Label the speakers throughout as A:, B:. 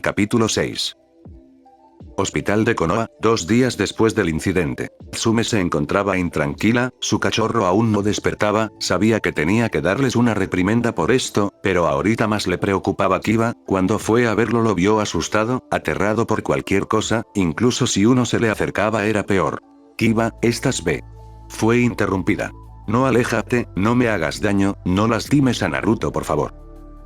A: Capítulo 6. Hospital de Konoha, 2 días después del incidente. Tsume se encontraba intranquila, su cachorro aún no despertaba, sabía que tenía que darles una reprimenda por esto, pero ahorita más le preocupaba Kiba. Cuando fue a verlo lo vio asustado, aterrado por cualquier cosa, incluso si uno se le acercaba era peor. Kiba, ¿estás bien? Fue interrumpida. No, aléjate, no me hagas daño, no lastimes a Naruto por favor.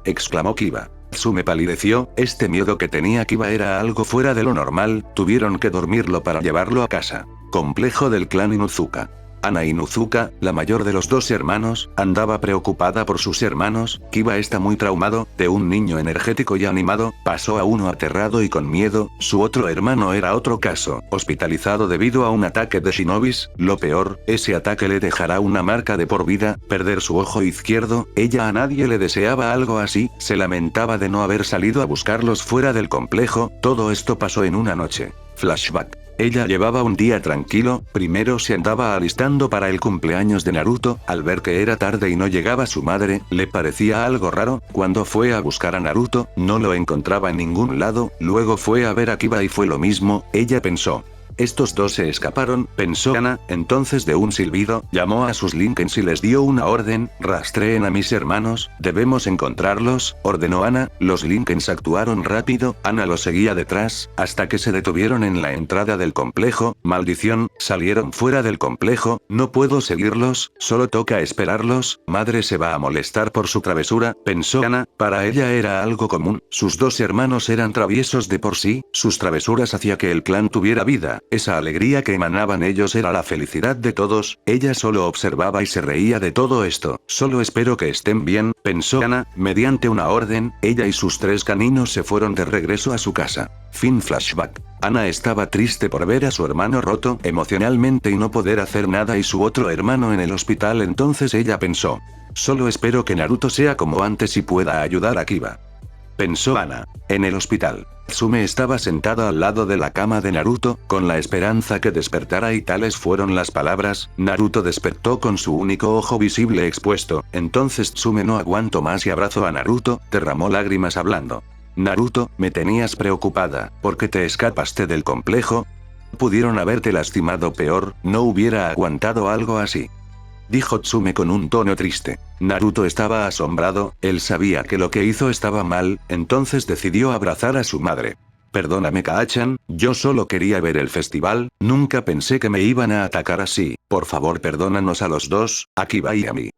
A: Exclamó Kiba. Tsume palideció, este miedo que tenía Kiba era algo fuera de lo normal, tuvieron que dormirlo para llevarlo a casa. Complejo del clan Inuzuka. Ana Inuzuka, la mayor de los 2 hermanos, andaba preocupada por sus hermanos. Kiba está muy traumado, de un niño energético y animado, pasó a uno aterrado y con miedo. Su otro hermano era otro caso, hospitalizado debido a un ataque de shinobis. Lo peor, ese ataque le dejará una marca de por vida, perder su ojo izquierdo. Ella a nadie le deseaba algo así, se lamentaba de no haber salido a buscarlos fuera del complejo. Todo esto pasó en una noche. Flashback. Ella llevaba un día tranquilo, primero se andaba alistando para el cumpleaños de Naruto, al ver que era tarde y no llegaba su madre, le parecía algo raro. Cuando fue a buscar a Naruto, no lo encontraba en ningún lado, luego fue a ver a Kiba y fue lo mismo. Ella pensó: estos 2 se escaparon, pensó Ana, entonces de un silbido, llamó a sus Linkens y les dio una orden: rastreen a mis hermanos, debemos encontrarlos, ordenó Ana. Los Linkens actuaron rápido, Ana los seguía detrás, hasta que se detuvieron en la entrada del complejo. Maldición, salieron fuera del complejo, no puedo seguirlos, solo toca esperarlos, madre se va a molestar por su travesura, pensó Ana. Para ella era algo común, sus 2 hermanos eran traviesos de por sí, sus travesuras hacía que el clan tuviera vida. Esa alegría que emanaban ellos era la felicidad de todos. Ella solo observaba y se reía de todo esto. Solo espero que estén bien, pensó Ana. Mediante una orden, ella y sus 3 caninos se fueron de regreso a su casa. Fin flashback. Ana estaba triste por ver a su hermano roto emocionalmente y no poder hacer nada y su otro hermano en el hospital. Entonces ella pensó: solo espero que Naruto sea como antes y pueda ayudar a Kiba. Pensó Ana. En el hospital, Tsume estaba sentada al lado de la cama de Naruto, con la esperanza que despertara y tales fueron las palabras. Naruto despertó con su único ojo visible expuesto, entonces Tsume no aguantó más y abrazó a Naruto, derramó lágrimas hablando: Naruto, me tenías preocupada, ¿por qué te escapaste del complejo? Pudieron haberte lastimado peor, no hubiera aguantado algo así. Dijo Tsume con un tono triste. Naruto estaba asombrado, él sabía que lo que hizo estaba mal, entonces decidió abrazar a su madre. Perdóname Kaachan, yo solo quería ver el festival, nunca pensé que me iban a atacar así, por favor perdónanos a los 2, a Kiba y a mí.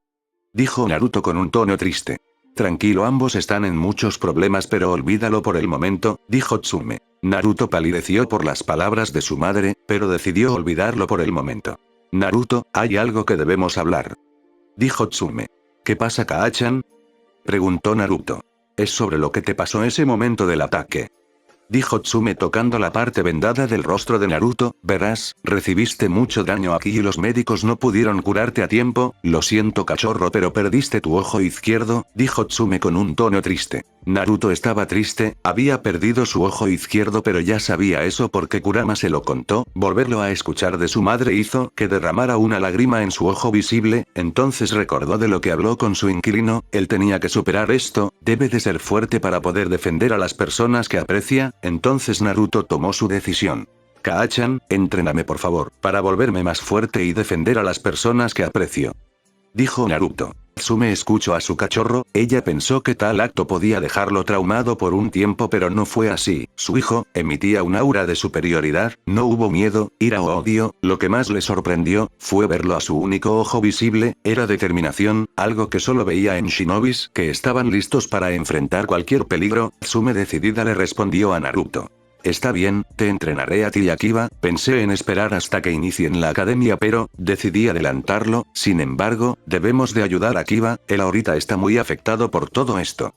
A: Dijo Naruto con un tono triste. Tranquilo, ambos están en muchos problemas pero olvídalo por el momento, dijo Tsume. Naruto palideció por las palabras de su madre, pero decidió olvidarlo por el momento. Naruto, hay algo que debemos hablar. Dijo Tsume. ¿Qué pasa Kaachan? Preguntó Naruto. Es sobre lo que te pasó ese momento del ataque. Dijo Tsume tocando la parte vendada del rostro de Naruto. Verás, recibiste mucho daño aquí y los médicos no pudieron curarte a tiempo, lo siento cachorro pero perdiste tu ojo izquierdo, dijo Tsume con un tono triste. Naruto estaba triste, había perdido su ojo izquierdo pero ya sabía eso porque Kurama se lo contó. Volverlo a escuchar de su madre hizo que derramara una lágrima en su ojo visible, entonces recordó de lo que habló con su inquilino, él tenía que superar esto, debe de ser fuerte para poder defender a las personas que aprecia. Entonces Naruto tomó su decisión. Kaachan, entréname por favor, para volverme más fuerte y defender a las personas que aprecio. Dijo Naruto. Tsume escuchó a su cachorro, ella pensó que tal acto podía dejarlo traumado por un tiempo pero no fue así. Su hijo emitía un aura de superioridad, no hubo miedo, ira o odio, lo que más le sorprendió fue verlo a su único ojo visible, era determinación, algo que solo veía en shinobis que estaban listos para enfrentar cualquier peligro. Tsume decidida le respondió a Naruto. Está bien, te entrenaré a ti y a Kiba, pensé en esperar hasta que inicien la academia pero, decidí adelantarlo, sin embargo, debemos de ayudar a Kiba, él ahorita está muy afectado por todo esto.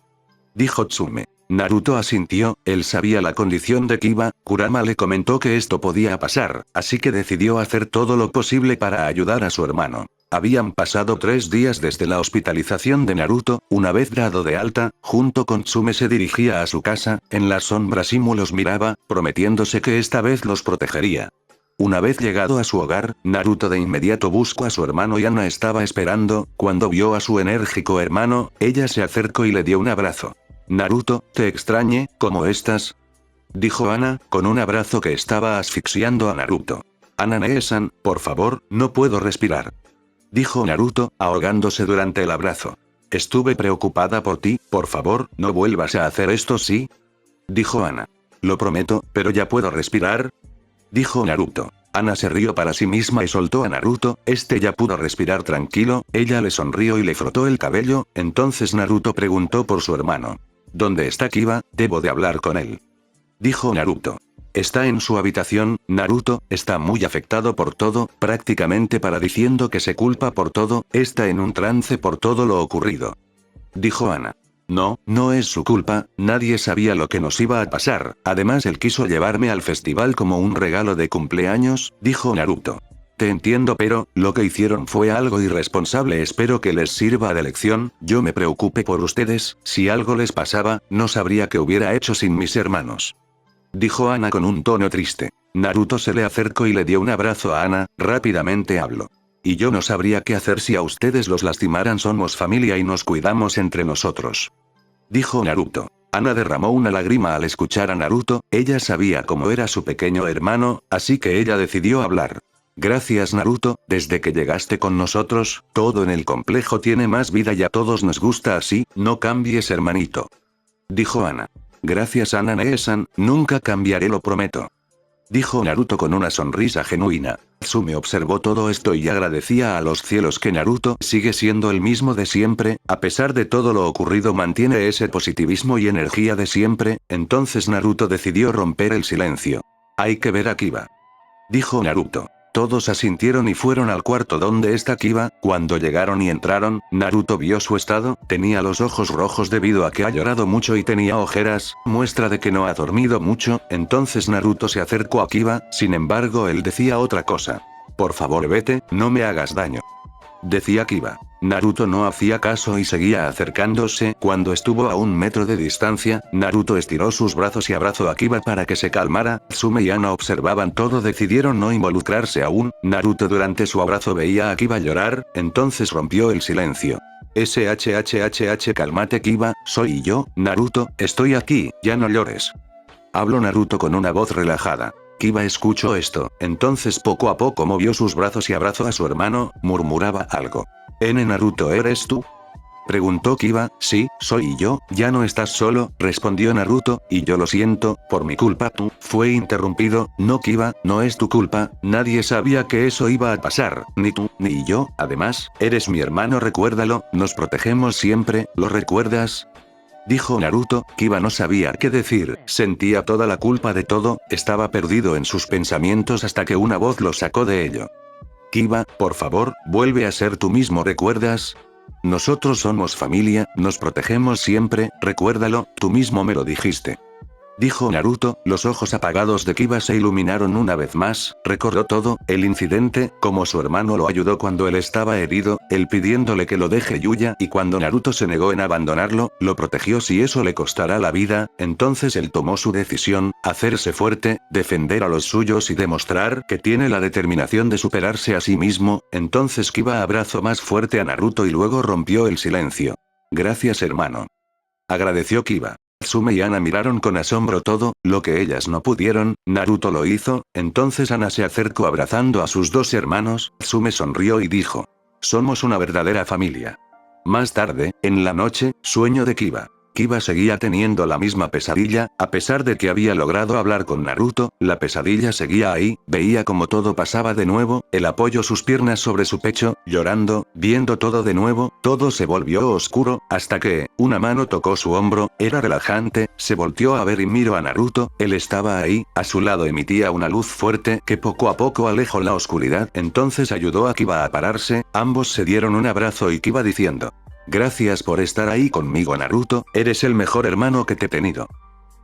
A: Dijo Tsume. Naruto asintió, él sabía la condición de Kiba, Kurama le comentó que esto podía pasar, así que decidió hacer todo lo posible para ayudar a su hermano. Habían pasado 3 días desde la hospitalización de Naruto, una vez dado de alta, junto con Tsume se dirigía a su casa, en las sombras Imu los miraba, prometiéndose que esta vez los protegería. Una vez llegado a su hogar, Naruto de inmediato buscó a su hermano y Ana estaba esperando. Cuando vio a su enérgico hermano, ella se acercó y le dio un abrazo. Naruto, te extrañé, ¿cómo estás? dijo Ana, con un abrazo que estaba asfixiando a Naruto. Ana-nee-san, por favor, no puedo respirar. Dijo Naruto, ahogándose durante el abrazo. Estuve preocupada por ti, por favor, no vuelvas a hacer esto, ¿sí? Dijo Ana. Lo prometo, pero ya puedo respirar. Dijo Naruto. Ana se rió para sí misma y soltó a Naruto, este ya pudo respirar tranquilo, ella le sonrió y le frotó el cabello, entonces Naruto preguntó por su hermano. ¿Dónde está Kiba? Debo de hablar con él. Dijo Naruto. Está en su habitación, Naruto, está muy afectado por todo, prácticamente paradiciendo que se culpa por todo, está en un trance por todo lo ocurrido. Dijo Ana. No, no es su culpa, nadie sabía lo que nos iba a pasar, además él quiso llevarme al festival como un regalo de cumpleaños, dijo Naruto. Te entiendo, pero, lo que hicieron fue algo irresponsable, espero que les sirva de lección, yo me preocupé por ustedes, si algo les pasaba, no sabría qué hubiera hecho sin mis hermanos. Dijo Ana con un tono triste. Naruto se le acercó y le dio un abrazo a Ana, rápidamente habló. Y yo no sabría qué hacer si a ustedes los lastimaran, somos familia y nos cuidamos entre nosotros. Dijo Naruto. Ana derramó una lágrima al escuchar a Naruto, ella sabía cómo era su pequeño hermano, así que ella decidió hablar. Gracias Naruto, desde que llegaste con nosotros, todo en el complejo tiene más vida y a todos nos gusta así, no cambies hermanito. Dijo Ana. Gracias Ana-nee-san, nunca cambiaré, lo prometo. Dijo Naruto con una sonrisa genuina. Tsume observó todo esto y agradecía a los cielos que Naruto sigue siendo el mismo de siempre, a pesar de todo lo ocurrido mantiene ese positivismo y energía de siempre, entonces Naruto decidió romper el silencio. Hay que ver a Kiba. Dijo Naruto. Todos asintieron y fueron al cuarto donde está Kiba, cuando llegaron y entraron, Naruto vio su estado, tenía los ojos rojos debido a que ha llorado mucho y tenía ojeras, muestra de que no ha dormido mucho, entonces Naruto se acercó a Kiba, sin embargo él decía otra cosa. Por favor vete, no me hagas daño. Decía Kiba. Naruto no hacía caso y seguía acercándose, cuando estuvo a 1 metro de distancia, Naruto estiró sus brazos y abrazó a Kiba para que se calmara, Tsume y Ana observaban todo, decidieron no involucrarse aún, Naruto durante su abrazo veía a Kiba llorar, entonces rompió el silencio. Cálmate Kiba, soy yo, Naruto, estoy aquí, ya no llores. Habló Naruto con una voz relajada. Kiba escuchó esto, entonces poco a poco movió sus brazos y abrazó a su hermano, murmuraba algo. Naruto, ¿eres tú? Preguntó Kiba. Sí, soy yo, ya no estás solo, respondió Naruto, y yo lo siento, por mi culpa tú, fue interrumpido, no Kiba, no es tu culpa, nadie sabía que eso iba a pasar, ni tú, ni yo, además, eres mi hermano, recuérdalo, nos protegemos siempre, ¿lo recuerdas? Dijo Naruto, Kiba no sabía qué decir, sentía toda la culpa de todo, estaba perdido en sus pensamientos hasta que una voz lo sacó de ello. Kiba, por favor, vuelve a ser tú mismo, ¿recuerdas? Nosotros somos familia, nos protegemos siempre, recuérdalo, tú mismo me lo dijiste. Dijo Naruto, los ojos apagados de Kiba se iluminaron una vez más, recordó todo, el incidente, como su hermano lo ayudó cuando él estaba herido, él pidiéndole que lo deje Yuya y cuando Naruto se negó en abandonarlo, lo protegió si eso le costará la vida, entonces él tomó su decisión, hacerse fuerte, defender a los suyos y demostrar que tiene la determinación de superarse a sí mismo, entonces Kiba abrazó más fuerte a Naruto y luego rompió el silencio. Gracias hermano. Agradeció Kiba. Tsume y Ana miraron con asombro todo, lo que ellas no pudieron, Naruto lo hizo, entonces Ana se acercó abrazando a sus dos hermanos, Tsume sonrió y dijo. Somos una verdadera familia. Más tarde, en la noche, sueño de Kiba. Kiba seguía teniendo la misma pesadilla, a pesar de que había logrado hablar con Naruto, la pesadilla seguía ahí, veía como todo pasaba de nuevo, él apoyó sus piernas sobre su pecho, llorando, viendo todo de nuevo, todo se volvió oscuro, hasta que, una mano tocó su hombro, era relajante, se volteó a ver y miró a Naruto, él estaba ahí, a su lado emitía una luz fuerte que poco a poco alejó la oscuridad, entonces ayudó a Kiba a pararse, ambos se dieron un abrazo y Kiba diciendo. Gracias por estar ahí conmigo Naruto, eres el mejor hermano que te he tenido.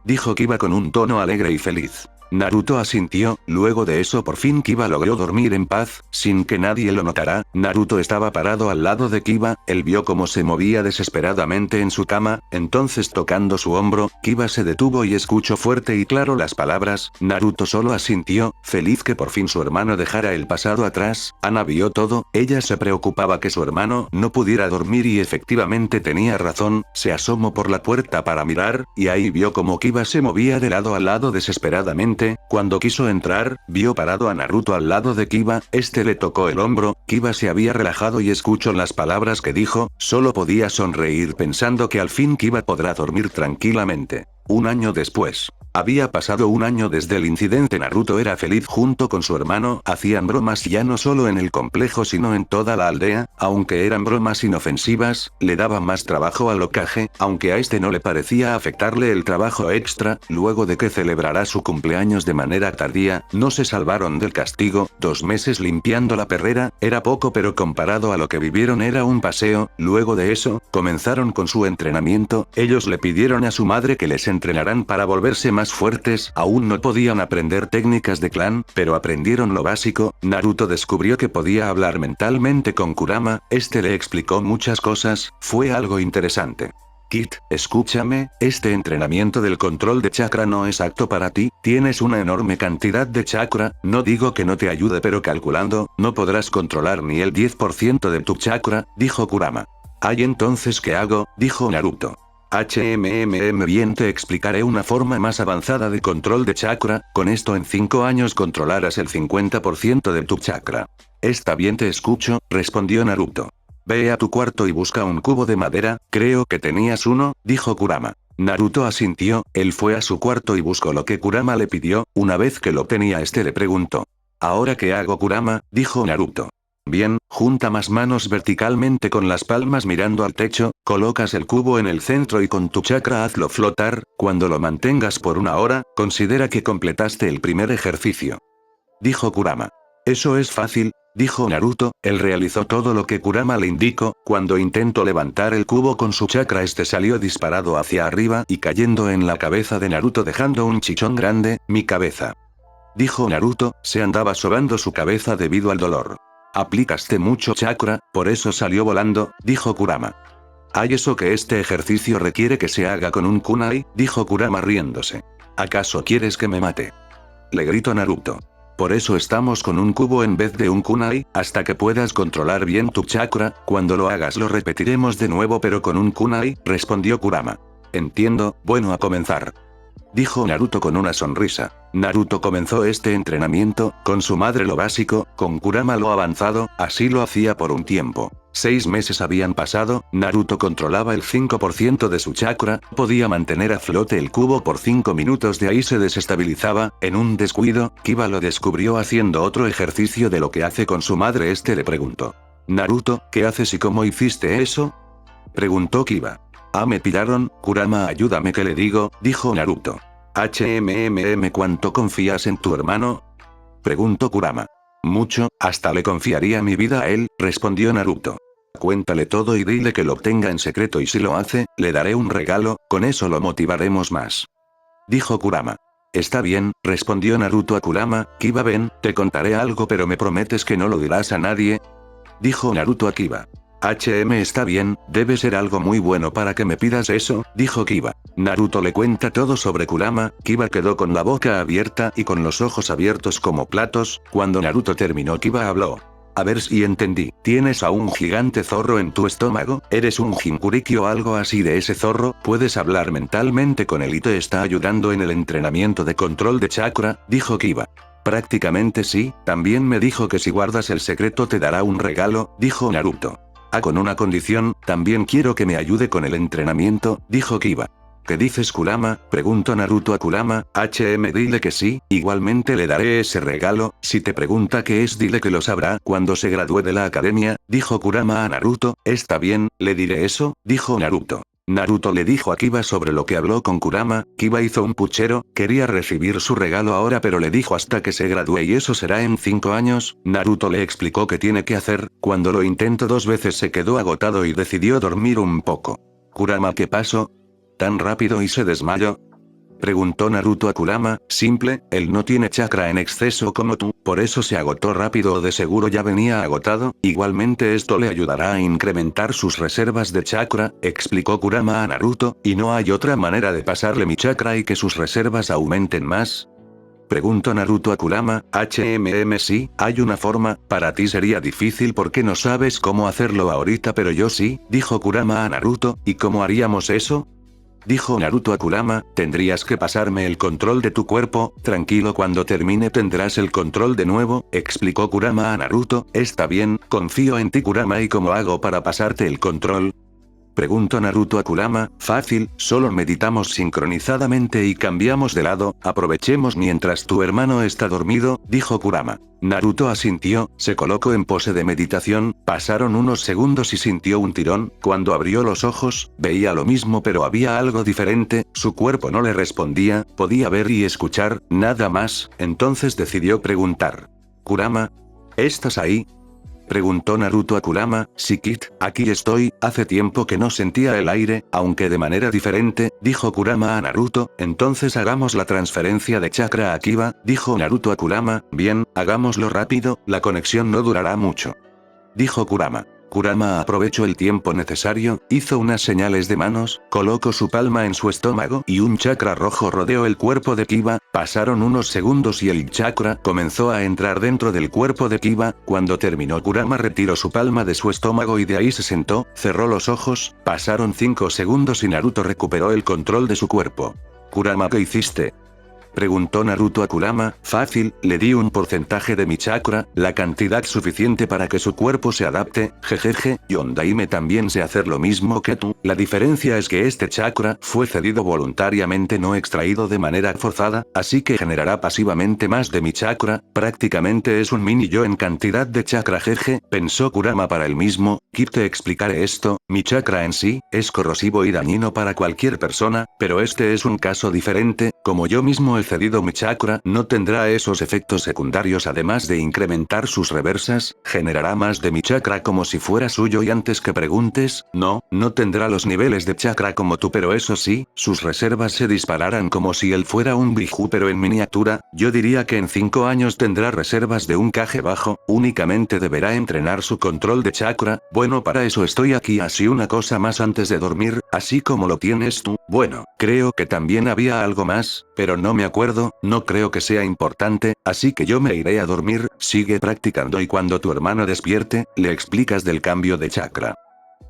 A: Dijo Kiba con un tono alegre y feliz. Naruto asintió, luego de eso por fin Kiba logró dormir en paz, sin que nadie lo notara. Naruto estaba parado al lado de Kiba, él vio cómo se movía desesperadamente en su cama, entonces tocando su hombro, Kiba se detuvo y escuchó fuerte y claro las palabras. Naruto solo asintió, feliz que por fin su hermano dejara el pasado atrás. Ana vio todo, ella se preocupaba que su hermano no pudiera dormir y efectivamente tenía razón, se asomó por la puerta para mirar, y ahí vio cómo Kiba se movía de lado a lado desesperadamente. Cuando quiso entrar, vio parado a Naruto al lado de Kiba, este le tocó el hombro, Kiba se había relajado y escuchó las palabras que dijo, solo podía sonreír pensando que al fin Kiba podrá dormir tranquilamente. Un año después. Había pasado un año desde el incidente. Naruto era feliz junto con su hermano, hacían bromas ya no solo en el complejo sino en toda la aldea, aunque eran bromas inofensivas, le daba más trabajo al Hokage, aunque a este no le parecía afectarle el trabajo extra, luego de que celebrará su cumpleaños de manera tardía, no se salvaron del castigo, 2 meses limpiando la perrera, era poco pero comparado a lo que vivieron era un paseo, luego de eso, comenzaron con su entrenamiento, ellos le pidieron a su madre que les entrenarán para volverse más fuertes, aún no podían aprender técnicas de clan, pero aprendieron lo básico. Naruto descubrió que podía hablar mentalmente con Kurama, este le explicó muchas cosas, fue algo interesante. Kid, escúchame, este entrenamiento del control de chakra no es apto para ti, tienes una enorme cantidad de chakra, no digo que no te ayude pero calculando, no podrás controlar ni el 10% de tu chakra, dijo Kurama. Ay, entonces ¿qué hago? Dijo Naruto. Bien, te explicaré una forma más avanzada de control de chakra, con esto en 5 años controlarás el 50% de tu chakra. Está bien, te escucho, respondió Naruto. Ve a tu cuarto y busca un cubo de madera, creo que tenías uno, dijo Kurama. Naruto asintió, él fue a su cuarto y buscó lo que Kurama le pidió, una vez que lo tenía este le preguntó. ¿Ahora qué hago, Kurama? Dijo Naruto. Bien, junta más manos verticalmente con las palmas mirando al techo, colocas el cubo en el centro y con tu chakra hazlo flotar, cuando lo mantengas por 1 hora, considera que completaste el primer ejercicio. Dijo Kurama. Eso es fácil, dijo Naruto, él realizó todo lo que Kurama le indicó, cuando intentó levantar el cubo con su chakra este salió disparado hacia arriba y cayendo en la cabeza de Naruto dejando un chichón grande, mi cabeza. Dijo Naruto, se andaba sobando su cabeza debido al dolor. Aplicaste mucho chakra, por eso salió volando, dijo Kurama. ¿Hay eso que este ejercicio requiere que se haga con un kunai? Dijo Kurama riéndose. ¿Acaso quieres que me mate? Le gritó Naruto. Por eso estamos con un cubo en vez de un kunai, hasta que puedas controlar bien tu chakra, cuando lo hagas lo repetiremos de nuevo pero con un kunai, respondió Kurama. Entiendo, bueno a comenzar. Dijo Naruto con una sonrisa. Naruto comenzó este entrenamiento, con su madre lo básico, con Kurama lo avanzado, así lo hacía por un tiempo. 6 meses habían pasado, Naruto controlaba el 5% de su chakra, podía mantener a flote el cubo por 5 minutos de ahí se desestabilizaba, en un descuido, Kiba lo descubrió haciendo otro ejercicio de lo que hace con su madre este le preguntó. Naruto, ¿qué haces y cómo hiciste eso? Preguntó Kiba. Me pillaron, Kurama ayúdame que le digo, dijo Naruto. ¿Cuánto confías en tu hermano? Preguntó Kurama. Mucho, hasta le confiaría mi vida a él, respondió Naruto. Cuéntale todo y dile que lo obtenga en secreto y si lo hace, le daré un regalo, con eso lo motivaremos más. Dijo Kurama. Está bien, respondió Naruto a Kurama, Kiba ven, te contaré algo pero me prometes que no lo dirás a nadie. Dijo Naruto a Kiba. Está bien, debe ser algo muy bueno para que me pidas eso, dijo Kiba. Naruto le cuenta todo sobre Kurama, Kiba quedó con la boca abierta y con los ojos abiertos como platos, cuando Naruto terminó Kiba habló. A ver si entendí, ¿tienes a un gigante zorro en tu estómago? ¿Eres un Jinchuriki o algo así de ese zorro? ¿Puedes hablar mentalmente con él y te está ayudando en el entrenamiento de control de chakra? Dijo Kiba. Prácticamente sí, también me dijo que si guardas el secreto te dará un regalo, dijo Naruto. Con una condición, también quiero que me ayude con el entrenamiento, dijo Kiba. ¿Qué dices Kurama? Preguntó Naruto a Kurama, dile que sí, igualmente le daré ese regalo, si te pregunta qué es dile que lo sabrá cuando se gradúe de la academia, dijo Kurama a Naruto, está bien, le diré eso, dijo Naruto. Naruto le dijo a Kiba sobre lo que habló con Kurama, Kiba hizo un puchero, quería recibir su regalo ahora pero le dijo hasta que se gradúe y eso será en 5 años, Naruto le explicó qué tiene que hacer, cuando lo intentó 2 veces se quedó agotado y decidió dormir un poco. Kurama, ¿qué pasó? ¿Tan rápido y se desmayó? Preguntó Naruto a Kurama. Simple, él no tiene chakra en exceso como tú, por eso se agotó rápido o de seguro ya venía agotado, igualmente esto le ayudará a incrementar sus reservas de chakra, explicó Kurama a Naruto, y no hay otra manera de pasarle mi chakra y que sus reservas aumenten más. Preguntó Naruto a Kurama. Sí, hay una forma, para ti sería difícil porque no sabes cómo hacerlo ahorita pero yo sí, dijo Kurama a Naruto, ¿y cómo haríamos eso? Dijo Naruto a Kurama, tendrías que pasarme el control de tu cuerpo, tranquilo cuando termine tendrás el control de nuevo, explicó Kurama a Naruto, está bien, confío en ti Kurama ¿y cómo hago para pasarte el control? Preguntó Naruto a Kurama, fácil, solo meditamos sincronizadamente y cambiamos de lado, aprovechemos mientras tu hermano está dormido, dijo Kurama. Naruto asintió, se colocó en pose de meditación, pasaron unos segundos y sintió un tirón, cuando abrió los ojos, veía lo mismo pero había algo diferente, su cuerpo no le respondía, podía ver y escuchar, nada más, entonces decidió preguntar. Kurama, ¿estás ahí? Preguntó Naruto a Kurama. Sí Kid, aquí estoy, hace tiempo que no sentía el aire, aunque de manera diferente, dijo Kurama a Naruto, entonces hagamos la transferencia de chakra a Kiba, dijo Naruto a Kurama, bien, hagámoslo rápido, la conexión no durará mucho. Dijo Kurama. Kurama aprovechó el tiempo necesario, hizo unas señales de manos, colocó su palma en su estómago y un chakra rojo rodeó el cuerpo de Kiba, pasaron unos segundos y el chakra comenzó a entrar dentro del cuerpo de Kiba, cuando terminó Kurama retiró su palma de su estómago y de ahí se sentó, cerró los ojos, pasaron 5 segundos y Naruto recuperó el control de su cuerpo. Kurama, ¿qué hiciste? Preguntó Naruto a Kurama, fácil, le di un porcentaje de mi chakra, la cantidad suficiente para que su cuerpo se adapte, jejeje, y Ondaime también sé hacer lo mismo que tú, la diferencia es que este chakra fue cedido voluntariamente no extraído de manera forzada, así que generará pasivamente más de mi chakra, prácticamente es un mini yo en cantidad de chakra jeje, pensó Kurama para él mismo, Kid te explicaré esto, mi chakra en sí, es corrosivo y dañino para cualquier persona, pero este es un caso diferente, como yo mismo he cedido mi chakra, no tendrá esos efectos secundarios además de incrementar sus reversas, generará más de mi chakra como si fuera suyo y antes que preguntes, no tendrá los niveles de chakra como tú pero eso sí, sus reservas se dispararán como si él fuera un Biju pero en miniatura, yo diría que en 5 años tendrá reservas de un Kage bajo, únicamente deberá entrenar su control de chakra, bueno para eso estoy aquí así una cosa más antes de dormir, así como lo tienes tú, bueno, creo que también había algo más, pero no me acuerdo, no creo que sea importante, así que yo me iré a dormir, sigue practicando y cuando tu hermano despierte, le explicas del cambio de chakra.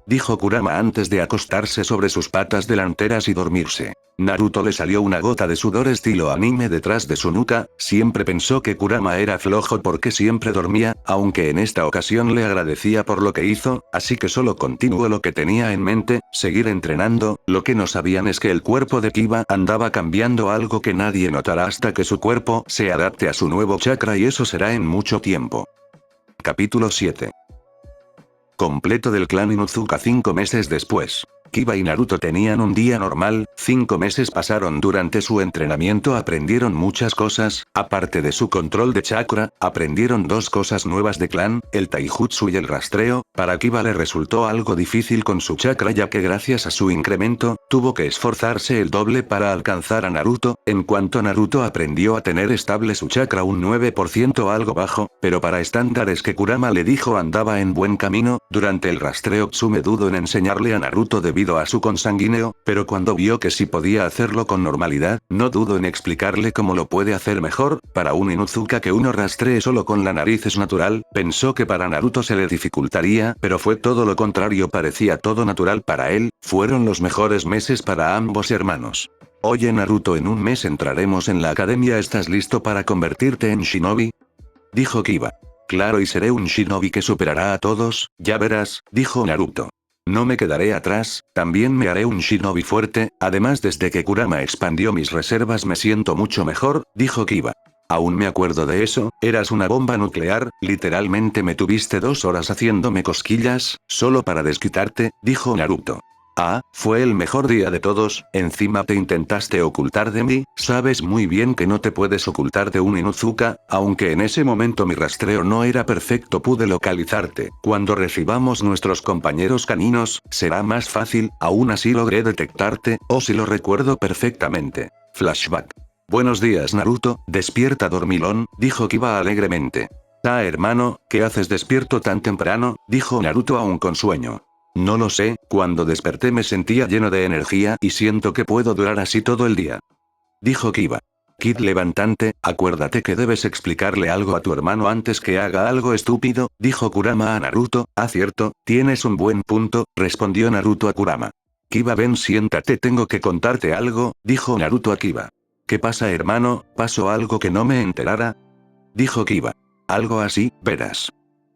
A: Dijo Kurama antes de acostarse sobre sus patas delanteras y dormirse. Naruto le salió una gota de sudor estilo anime detrás de su nuca, siempre pensó que Kurama era flojo porque siempre dormía, aunque en esta ocasión le agradecía por lo que hizo, así que solo continuó lo que tenía en mente, seguir entrenando, lo que no sabían es que el cuerpo de Kiba andaba cambiando algo que nadie notará hasta que su cuerpo se adapte a su nuevo chakra y eso será en mucho tiempo. Capítulo 7. Completo del clan Inuzuka 5 meses después. Kiba y Naruto tenían un día normal, 5 meses pasaron durante su entrenamiento aprendieron muchas cosas, aparte de su control de chakra, aprendieron 2 cosas nuevas de clan, el taijutsu y el rastreo, para Kiba le resultó algo difícil con su chakra ya que gracias a su incremento, tuvo que esforzarse el doble para alcanzar a Naruto, en cuanto Naruto aprendió a tener estable su chakra un 9% algo bajo, pero para estándares que Kurama le dijo andaba en buen camino, durante el rastreo Tsume dudó en enseñarle a Naruto debido a su consanguíneo, pero cuando vio que sí podía hacerlo con normalidad, no dudó en explicarle cómo lo puede hacer mejor, para un Inuzuka que uno rastree solo con la nariz es natural, pensó que para Naruto se le dificultaría, pero fue todo lo contrario parecía todo natural para él, fueron los mejores meses para ambos hermanos. Oye Naruto en un mes entraremos en la academia ¿estás listo para convertirte en shinobi? Dijo Kiba. Claro y seré un shinobi que superará a todos, ya verás, dijo Naruto. No me quedaré atrás, también me haré un shinobi fuerte, además desde que Kurama expandió mis reservas me siento mucho mejor, dijo Kiba. Aún me acuerdo de eso, eras una bomba nuclear, literalmente me tuviste 2 horas haciéndome cosquillas, solo para desquitarte, dijo Naruto. Ah, fue el mejor día de todos, encima te intentaste ocultar de mí, sabes muy bien que no te puedes ocultar de un Inuzuka, aunque en ese momento mi rastreo no era perfecto pude localizarte, cuando recibamos nuestros compañeros caninos, será más fácil, aún así logré detectarte, oh si lo recuerdo perfectamente. Flashback. Buenos días Naruto, despierta dormilón, dijo Kiba alegremente. Ah hermano, ¿qué haces despierto tan temprano? Dijo Naruto aún con sueño. No lo sé, cuando desperté me sentía lleno de energía y siento que puedo durar así todo el día. Dijo Kiba. Kid levantante, acuérdate que debes explicarle algo a tu hermano antes que haga algo estúpido, dijo Kurama a Naruto. Ah cierto, tienes un buen punto, respondió Naruto a Kurama. Kiba ven siéntate tengo que contarte algo, dijo Naruto a Kiba. ¿Qué pasa hermano? ¿Pasó algo que no me enterara? Dijo Kiba. Algo así, verás.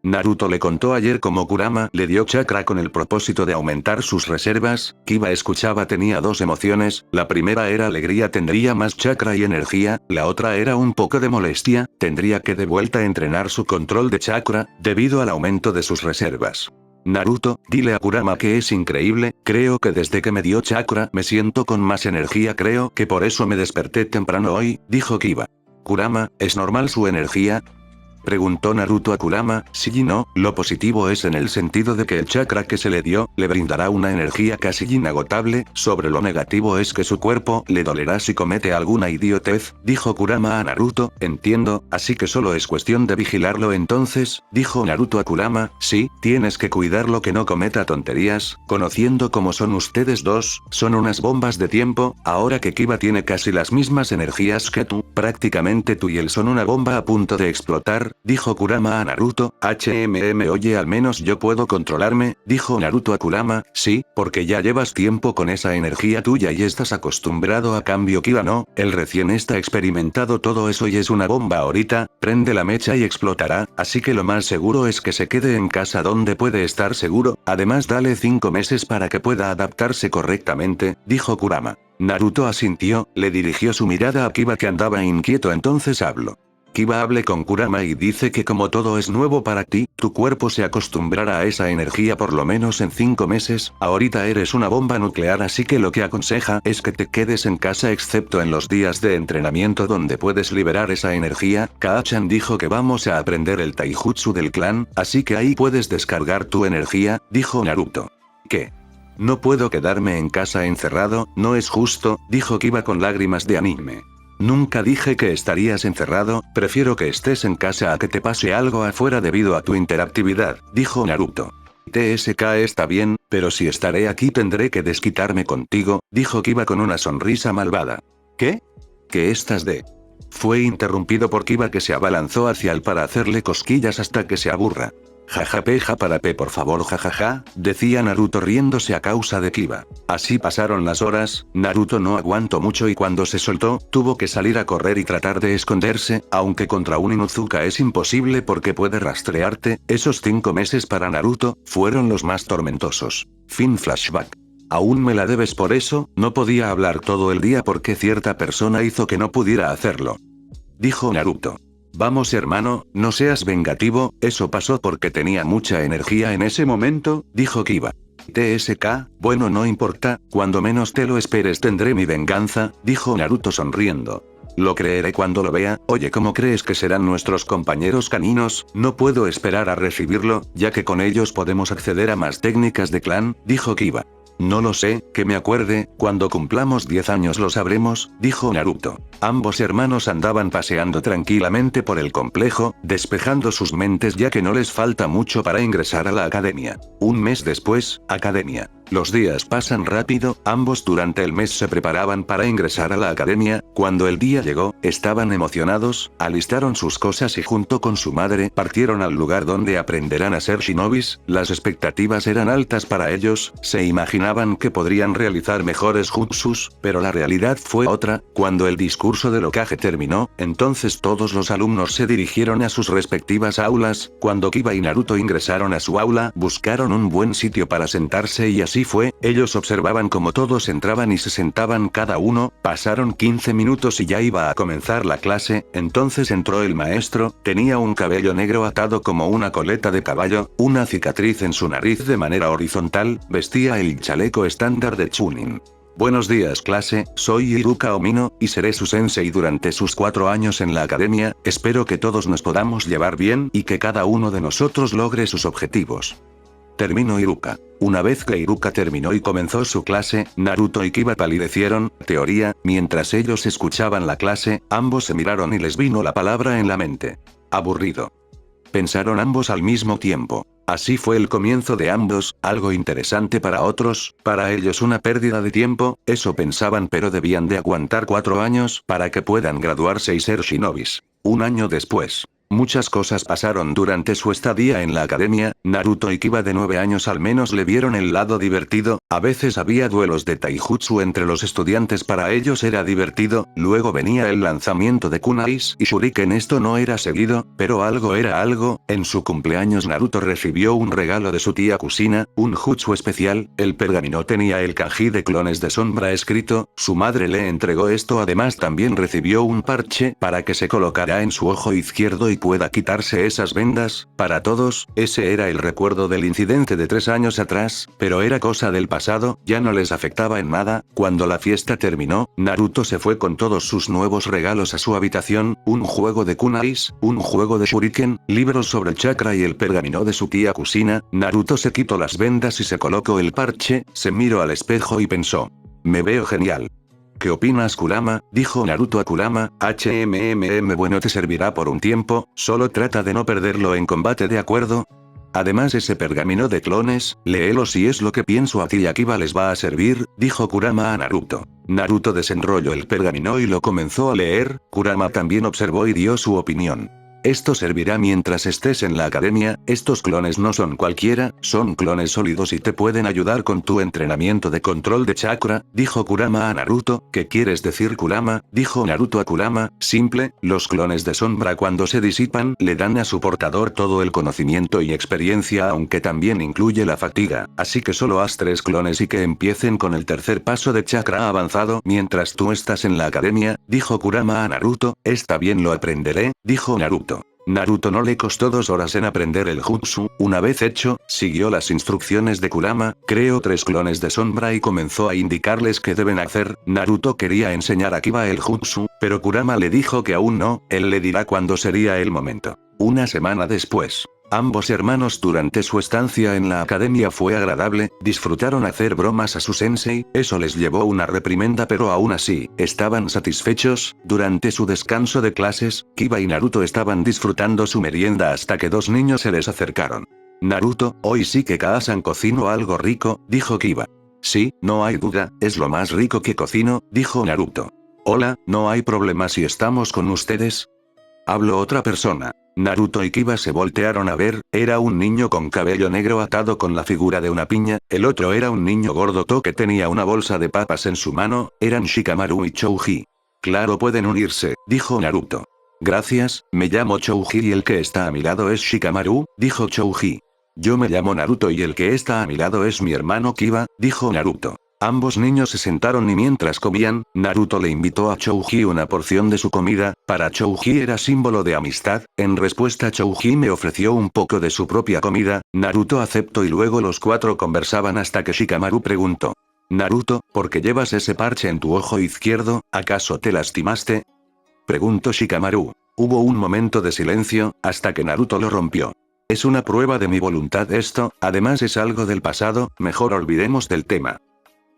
A: Naruto le contó ayer cómo Kurama le dio chakra con el propósito de aumentar sus reservas. Kiba escuchaba tenía dos emociones, la primera era alegría tendría más chakra y energía, la otra era un poco de molestia, tendría que de vuelta entrenar su control de chakra, debido al aumento de sus reservas. Naruto, dile a Kurama que es increíble, creo que desde que me dio chakra me siento con más energía creo que por eso me desperté temprano hoy, dijo Kiba. Kurama, ¿es normal su energía? Preguntó Naruto a Kurama, sí y no, lo positivo es en el sentido de que el chakra que se le dio, le brindará una energía casi inagotable, sobre lo negativo es que su cuerpo le dolerá si comete alguna idiotez, dijo Kurama a Naruto, entiendo, así que solo es cuestión de vigilarlo entonces, dijo Naruto a Kurama, sí, tienes que cuidarlo que no cometa tonterías, conociendo como son ustedes dos, son unas bombas de tiempo, ahora que Kiba tiene casi las mismas energías que tú, prácticamente tú y él son una bomba a punto de explotar, dijo Kurama a Naruto. Oye al menos yo puedo controlarme, dijo Naruto a Kurama, sí, porque ya llevas tiempo con esa energía tuya y estás acostumbrado a cambio Kiba no, él recién está experimentado todo eso y es una bomba ahorita, prende la mecha y explotará, así que lo más seguro es que se quede en casa donde puede estar seguro, además dale 5 meses para que pueda adaptarse correctamente, dijo Kurama. Naruto asintió, le dirigió su mirada a Kiba que andaba inquieto entonces habló. Kiba hable con Kurama y dice que como todo es nuevo para ti, tu cuerpo se acostumbrará a esa energía por lo menos en 5 meses, ahorita eres una bomba nuclear así que lo que aconseja es que te quedes en casa excepto en los días de entrenamiento donde puedes liberar esa energía, Kaa-chan dijo que vamos a aprender el taijutsu del clan, así que ahí puedes descargar tu energía, dijo Naruto. ¿Qué? No puedo quedarme en casa encerrado, no es justo, dijo Kiba con lágrimas de anime. Nunca dije que estarías encerrado, prefiero que estés en casa a que te pase algo afuera debido a tu interactividad, dijo Naruto. TSK está bien, pero si estaré aquí tendré que desquitarme contigo, dijo Kiba con una sonrisa malvada. ¿Qué? ¿Qué estás de? Fue interrumpido por Kiba que se abalanzó hacia él para hacerle cosquillas hasta que se aburra. Jajapeja para P por favor jajaja, decía Naruto riéndose a causa de Kiba. Así pasaron las horas, Naruto no aguantó mucho y cuando se soltó, tuvo que salir a correr y tratar de esconderse, aunque contra un Inuzuka es imposible porque puede rastrearte, esos 5 meses para Naruto, fueron los más tormentosos. Fin flashback. Aún me la debes por eso, no podía hablar todo el día porque cierta persona hizo que no pudiera hacerlo. Dijo Naruto. Vamos hermano, no seas vengativo, eso pasó porque tenía mucha energía en ese momento, dijo Kiba. TSK, bueno no importa, cuando menos te lo esperes tendré mi venganza, dijo Naruto sonriendo. Lo creeré cuando lo vea, oye ¿cómo crees que serán nuestros compañeros caninos? No puedo esperar a recibirlo, ya que con ellos podemos acceder a más técnicas de clan, dijo Kiba. No lo sé, que me acuerde, cuando cumplamos 10 años lo sabremos, dijo Naruto. Ambos hermanos andaban paseando tranquilamente por el complejo, despejando sus mentes ya que no les falta mucho para ingresar a la academia. Un mes después, academia. Los días pasan rápido, ambos durante el mes se preparaban para ingresar a la academia, cuando el día llegó, estaban emocionados, alistaron sus cosas y junto con su madre partieron al lugar donde aprenderán a ser shinobis, las expectativas eran altas para ellos, se imaginaban que podrían realizar mejores jutsus, pero la realidad fue otra, cuando el discurso del Hokage terminó, entonces todos los alumnos se dirigieron a sus respectivas aulas, cuando Kiba y Naruto ingresaron a su aula, buscaron un buen sitio para sentarse y así fue, ellos observaban como todos entraban y se sentaban cada uno, pasaron 15 minutos y ya iba a comenzar la clase, entonces entró el maestro, tenía un cabello negro atado como una coleta de caballo, una cicatriz en su nariz de manera horizontal, vestía el chaleco estándar de Chunin. Buenos días clase, soy Iruka Omino, y seré su sensei durante sus 4 años en la academia, espero que todos nos podamos llevar bien y que cada uno de nosotros logre sus objetivos. Terminó Iruka. Una vez que Iruka terminó y comenzó su clase, Naruto y Kiba palidecieron, teoría, mientras ellos escuchaban la clase, ambos se miraron y les vino la palabra en la mente. Aburrido. Pensaron ambos al mismo tiempo. Así fue el comienzo de ambos, algo interesante para otros, para ellos una pérdida de tiempo, eso pensaban, pero debían de aguantar 4 años para que puedan graduarse y ser shinobis. Un año después. Muchas cosas pasaron durante su estadía en la academia. Naruto y Kiba de 9 años al menos le vieron el lado divertido, a veces había duelos de taijutsu entre los estudiantes, para ellos era divertido, luego venía el lanzamiento de kunais y shuriken, esto no era seguido, pero algo era algo. En su cumpleaños Naruto recibió un regalo de su tía Kusina, un jutsu especial, el pergamino tenía el kanji de clones de sombra escrito, su madre le entregó esto, además también recibió un parche para que se colocara en su ojo izquierdo y pueda quitarse esas vendas. Para todos, ese era el recuerdo del incidente de 3 años atrás, pero era cosa del pasado, ya no les afectaba en nada. Cuando la fiesta terminó, Naruto se fue con todos sus nuevos regalos a su habitación, un juego de kunais, un juego de shuriken, libros sobre el chakra y el pergamino de su tía Kusina. Naruto se quitó las vendas y se colocó el parche, se miró al espejo y pensó: me veo genial. ¿Qué opinas, Kurama?, dijo Naruto a Kurama. Bueno, te servirá por un tiempo, solo trata de no perderlo en combate, ¿de acuerdo? Además, ese pergamino de clones, léelo, si es lo que pienso, a ti y a Kiba les va a servir, dijo Kurama a Naruto. Naruto desenrolló el pergamino y lo comenzó a leer. Kurama también observó y dio su opinión. Esto servirá mientras estés en la academia, estos clones no son cualquiera, son clones sólidos y te pueden ayudar con tu entrenamiento de control de chakra, dijo Kurama a Naruto. ¿Qué quieres decir, Kurama?, dijo Naruto a Kurama. Simple, los clones de sombra cuando se disipan le dan a su portador todo el conocimiento y experiencia, aunque también incluye la fatiga, así que solo haz 3 clones y que empiecen con el tercer paso de chakra avanzado mientras tú estás en la academia, dijo Kurama a Naruto. Está bien, lo aprenderé, dijo Naruto. Naruto no le costó 2 horas en aprender el jutsu. Una vez hecho, siguió las instrucciones de Kurama, creó 3 clones de sombra y comenzó a indicarles qué deben hacer. Naruto quería enseñar a Kiba el jutsu, pero Kurama le dijo que aún no, él le dirá cuándo sería el momento. Una semana después. Ambos hermanos durante su estancia en la academia fue agradable, disfrutaron hacer bromas a su sensei, eso les llevó una reprimenda, pero aún así, estaban satisfechos. Durante su descanso de clases, Kiba y Naruto estaban disfrutando su merienda hasta que 2 niños se les acercaron. Naruto, hoy sí que Kaasan cocinó algo rico, dijo Kiba. Sí, no hay duda, es lo más rico que cocino, dijo Naruto. Hola, no hay problema si estamos con ustedes. Habló otra persona. Naruto y Kiba se voltearon a ver, era un niño con cabello negro atado con la figura de una piña, el otro era un niño gordo que tenía una bolsa de papas en su mano, eran Shikamaru y Chouji. Claro, pueden unirse, dijo Naruto. Gracias, me llamo Chouji y el que está a mi lado es Shikamaru, dijo Chouji. Yo me llamo Naruto y el que está a mi lado es mi hermano Kiba, dijo Naruto. Ambos niños se sentaron y mientras comían, Naruto le invitó a Chouji una porción de su comida. Para Chouji era símbolo de amistad. En respuesta, Chouji me ofreció un poco de su propia comida. Naruto aceptó y luego los 4 conversaban hasta que Shikamaru preguntó: Naruto, ¿por qué llevas ese parche en tu ojo izquierdo? ¿Acaso te lastimaste?, preguntó Shikamaru. Hubo un momento de silencio, hasta que Naruto lo rompió. Es una prueba de mi voluntad esto, además es algo del pasado, mejor olvidemos del tema,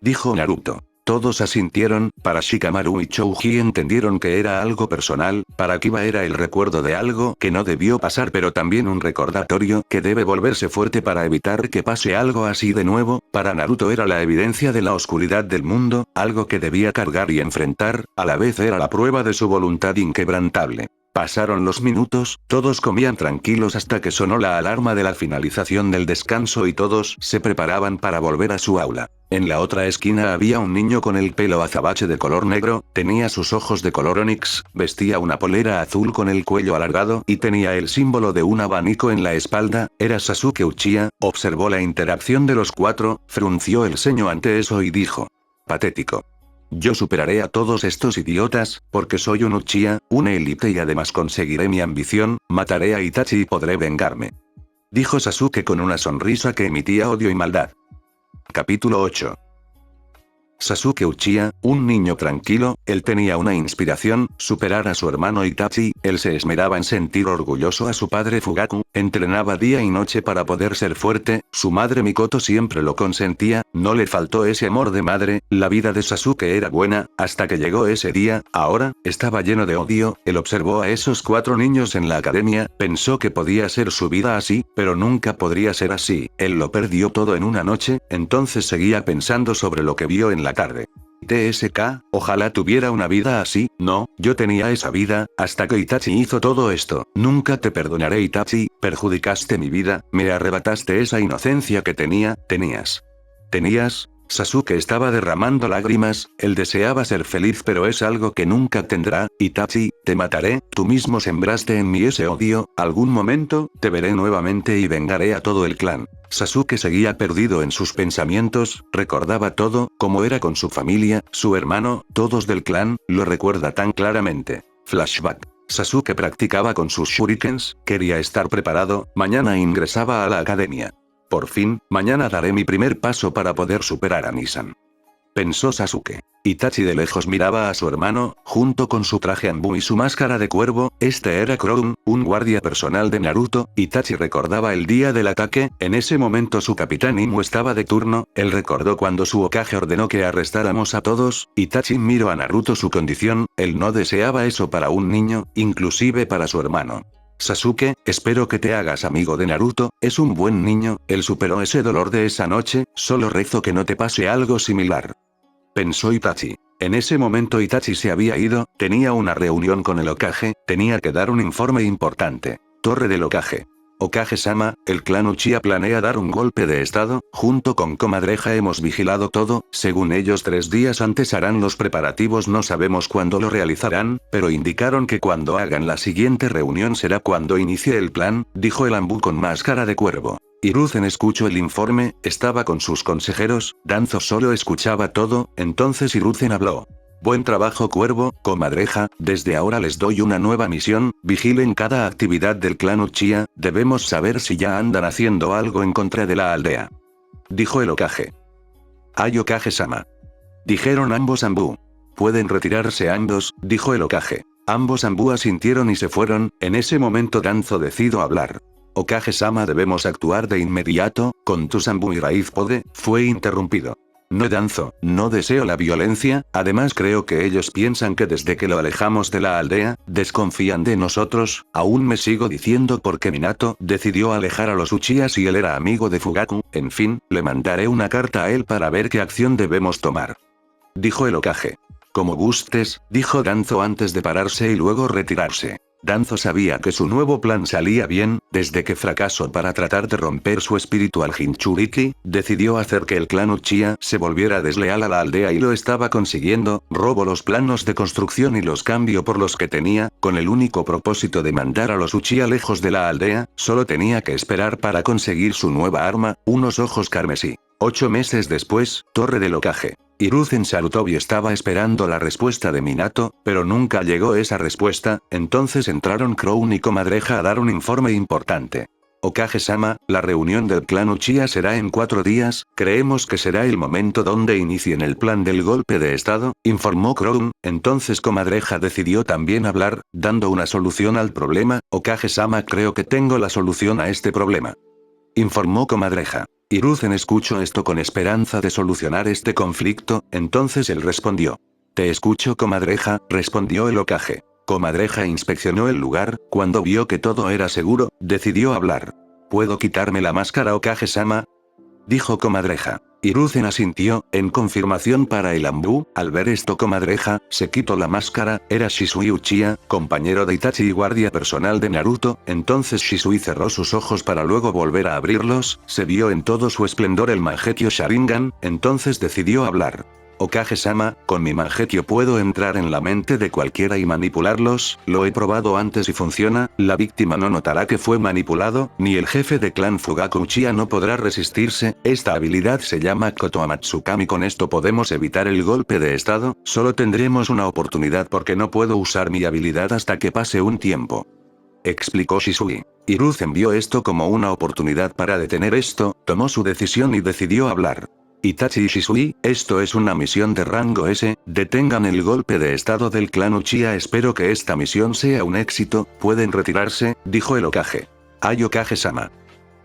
A: dijo Naruto. Todos asintieron. Para Shikamaru y Chouji entendieron que era algo personal, para Kiba era el recuerdo de algo que no debió pasar, pero también un recordatorio que debe volverse fuerte para evitar que pase algo así de nuevo. Para Naruto era la evidencia de la oscuridad del mundo, algo que debía cargar y enfrentar, a la vez era la prueba de su voluntad inquebrantable. Pasaron los minutos, todos comían tranquilos hasta que sonó la alarma de la finalización del descanso y todos se preparaban para volver a su aula. En la otra esquina había un niño con el pelo azabache de color negro, tenía sus ojos de color onix, vestía una polera azul con el cuello alargado y tenía el símbolo de un abanico en la espalda. Era Sasuke Uchiha. Observó la interacción de los 4, frunció el ceño ante eso y dijo: patético. Yo superaré a todos estos idiotas, porque soy un Uchiha, una élite y además conseguiré mi ambición, mataré a Itachi y podré vengarme, dijo Sasuke con una sonrisa que emitía odio y maldad. Capítulo 8. Sasuke Uchiha, un niño tranquilo, él tenía una inspiración, superar a su hermano Itachi. Él se esmeraba en sentir orgulloso a su padre Fugaku, entrenaba día y noche para poder ser fuerte, su madre Mikoto siempre lo consentía, no le faltó ese amor de madre, la vida de Sasuke era buena, hasta que llegó ese día, ahora, estaba lleno de odio, él observó a esos 4 niños en la academia, pensó que podía ser su vida así, pero nunca podría ser así, él lo perdió todo en una noche, entonces seguía pensando sobre lo que vio en la tarde. TSK, ojalá tuviera una vida así, no, yo tenía esa vida, hasta que Itachi hizo todo esto, nunca te perdonaré Itachi, perjudicaste mi vida, me arrebataste esa inocencia que tenías. Sasuke estaba derramando lágrimas, él deseaba ser feliz pero es algo que nunca tendrá, Itachi, te mataré, tú mismo sembraste en mí ese odio, algún momento, te veré nuevamente y vengaré a todo el clan. Sasuke seguía perdido en sus pensamientos, recordaba todo, cómo era con su familia, su hermano, todos del clan, lo recuerda tan claramente. Flashback. Sasuke practicaba con sus shurikens, quería estar preparado, mañana ingresaba a la academia. Por fin, mañana daré mi primer paso para poder superar a Nissan. Pensó Sasuke. Itachi de lejos miraba a su hermano, junto con su traje Anbu y su máscara de cuervo, este era Crown, un guardia personal de Naruto, Itachi recordaba el día del ataque, en ese momento su capitán Inu estaba de turno, él recordó cuando su Hokage ordenó que arrestáramos a todos, Itachi miró a Naruto su condición, él no deseaba eso para un niño, inclusive para su hermano. Sasuke, espero que te hagas amigo de Naruto, es un buen niño, él superó ese dolor de esa noche, solo rezo que no te pase algo similar. Pensó Itachi. En ese momento Itachi se había ido, tenía una reunión con el Hokage, tenía que dar un informe importante. Torre del Hokage. Hokage-sama, el clan Uchiha planea dar un golpe de estado, junto con Comadreja hemos vigilado todo, según ellos 3 días antes harán los preparativos no sabemos cuándo lo realizarán, pero indicaron que cuando hagan la siguiente reunión será cuando inicie el plan, dijo el Anbu con máscara de cuervo. Hiruzen escuchó el informe, estaba con sus consejeros, Danzo solo escuchaba todo, entonces Hiruzen habló. Buen trabajo Cuervo, Comadreja, desde ahora les doy una nueva misión, vigilen cada actividad del clan Uchiha, debemos saber si ya andan haciendo algo en contra de la aldea. Dijo el Hokage. Ay Hokage-sama. Dijeron ambos Anbu. Pueden retirarse ambos, dijo el Hokage. Ambos Anbu asintieron y se fueron, en ese momento Danzo decidió hablar. Hokage-sama debemos actuar de inmediato, con tu Anbu y Raíz Pode, fue interrumpido. No Danzo, no deseo la violencia, además creo que ellos piensan que desde que lo alejamos de la aldea, desconfían de nosotros, aún me sigo diciendo por qué Minato decidió alejar a los Uchiha si él era amigo de Fugaku, en fin, le mandaré una carta a él para ver qué acción debemos tomar. Dijo el Hokage. Como gustes, dijo Danzo antes de pararse y luego retirarse. Danzo sabía que su nuevo plan salía bien, desde que fracasó para tratar de romper su espiritual Jinchuriki, decidió hacer que el clan Uchiha se volviera desleal a la aldea y lo estaba consiguiendo, robó los planos de construcción y los cambió por los que tenía, con el único propósito de mandar a los Uchiha lejos de la aldea, solo tenía que esperar para conseguir su nueva arma, unos ojos carmesí. 8 meses después, Torre del Hokage. Hiruzen Sarutobi estaba esperando la respuesta de Minato, pero nunca llegó esa respuesta, entonces entraron Crown y Comadreja a dar un informe importante. Hokage-sama, la reunión del clan Uchiha será en 4 días, creemos que será el momento donde inicien el plan del golpe de estado, informó Crown, entonces Comadreja decidió también hablar, dando una solución al problema, Hokage-sama creo que tengo la solución a este problema. Informó Comadreja. Hiruzen escuchó esto con esperanza de solucionar este conflicto, entonces él respondió. Te escucho Comadreja, respondió el Hokage. Comadreja inspeccionó el lugar, cuando vio que todo era seguro, decidió hablar. ¿Puedo quitarme la máscara Hokage-sama? Dijo Comadreja. Hiruzen asintió, en confirmación para el Anbu, al ver esto Comadreja, se quitó la máscara, era Shisui Uchiha, compañero de Itachi y guardia personal de Naruto, entonces Shisui cerró sus ojos para luego volver a abrirlos, se vio en todo su esplendor el Mangekyo Sharingan, entonces decidió hablar. Hokage-sama, con mi Mangekyo puedo entrar en la mente de cualquiera y manipularlos, lo he probado antes y funciona, la víctima no notará que fue manipulado, ni el jefe de clan Fugaku Uchiha no podrá resistirse, esta habilidad se llama Koto Amatsukami con esto podemos evitar el golpe de estado, solo tendremos una oportunidad porque no puedo usar mi habilidad hasta que pase un tiempo. Explicó Shisui. Hiruzen vio esto como una oportunidad para detener esto, tomó su decisión y decidió hablar. Itachi y Shisui, esto es una misión de rango S, detengan el golpe de estado del clan Uchiha. Espero que esta misión sea un éxito, pueden retirarse, dijo el Hokage. Ay, Hokage-sama.